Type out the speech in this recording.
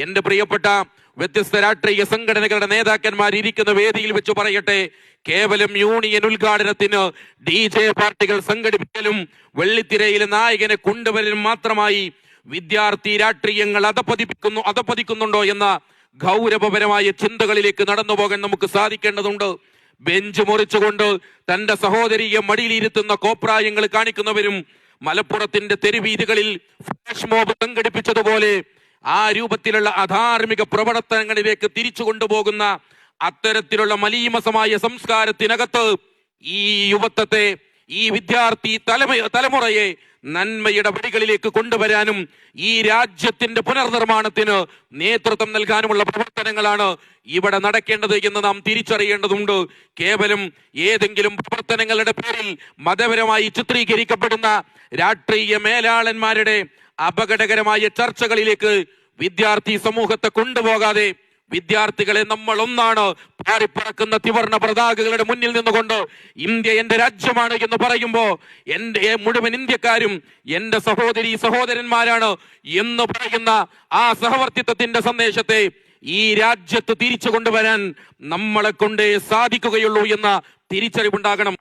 എന്റെ പ്രിയപ്പെട്ട വ്യത്യസ്ത രാഷ്ട്രീയ സംഘടനകളുടെ നേതാക്കന്മാർ ഇരിക്കുന്ന വേദിയിൽ വെച്ച് പറയട്ടെ, കേവലം യൂണിയൻ ഉദ്ഘാടനത്തിന് DJ പാർട്ടികൾ സംഘടിപ്പിക്കലും വെള്ളിത്തിരയിലെ നായകനെ കൊണ്ടുവരലും മാത്രമായി വിദ്യാർത്ഥി രാഷ്ട്രീയങ്ങൾ അധപ്പതിക്കുന്നുണ്ടോ എന്ന ഗൗരവപരമായ ചിന്തകളിലേക്ക് നടന്നു പോകാൻ നമുക്ക് സാധിക്കേണ്ടതുണ്ട്. ബെഞ്ച് മുറിച്ചുകൊണ്ട് തന്റെ സഹോദരിയെ മടിയിലിരുത്തുന്ന കോപ്രായങ്ങൾ കാണിക്കുന്നവരും മലപ്പുറത്തിന്റെ തെരുവീതികളിൽ ഫ്ലാഷ് മോബ് സംഘടിപ്പിച്ചതുപോലെ ആ രൂപത്തിലുള്ള അധാർമിക പ്രവർത്തനങ്ങളിലേക്ക് തിരിച്ചു കൊണ്ടുപോകുന്ന അത്തരത്തിലുള്ള മലീമസമായ സംസ്കാരത്തിനകത്ത് ഈ യുവത്വത്തെ, ഈ വിദ്യാർത്ഥി തലമുറയെ നന്മയുടെ വഴികളിലേക്ക് കൊണ്ടുവരാനും ഈ രാജ്യത്തിന്റെ പുനർനിർമ്മാണത്തിന് നേതൃത്വം നൽകാനുമുള്ള പ്രവർത്തനങ്ങളാണ് ഇവിടെ നടക്കേണ്ടത് എന്ന് നാം തിരിച്ചറിയേണ്ടതുണ്ട്. കേവലം ഏതെങ്കിലും പ്രവർത്തനങ്ങളുടെ പേരിൽ മതപരമായി ചിത്രീകരിക്കപ്പെടുന്ന രാഷ്ട്രീയ മേലാളന്മാരുടെ അപകടകരമായ ചർച്ചകളിലേക്ക് വിദ്യാർത്ഥി സമൂഹത്തെ കൊണ്ടുപോകാതെ വിദ്യാർത്ഥികളെ നമ്മൾ ഒന്നാണ് പാറിപ്പറക്കുന്ന ത്രിവർണ്ണ പതാകകളുടെ മുന്നിൽ നിന്നുകൊണ്ട് ഇന്ത്യ എന്റെ രാജ്യമാണ് എന്ന് പറയുമ്പോ എന്റെ മുഴുവൻ ഇന്ത്യക്കാരും എന്റെ സഹോദരന്മാരാണ് എന്ന് പറയുന്ന ആ സഹവർത്തിത്വത്തിന്റെ സന്ദേശത്തെ ഈ രാജ്യത്ത് തിരിച്ചു കൊണ്ടുവരാൻ നമ്മളെ കൊണ്ടേ സാധിക്കുകയുള്ളൂ എന്ന തിരിച്ചറിവുണ്ടാകണം.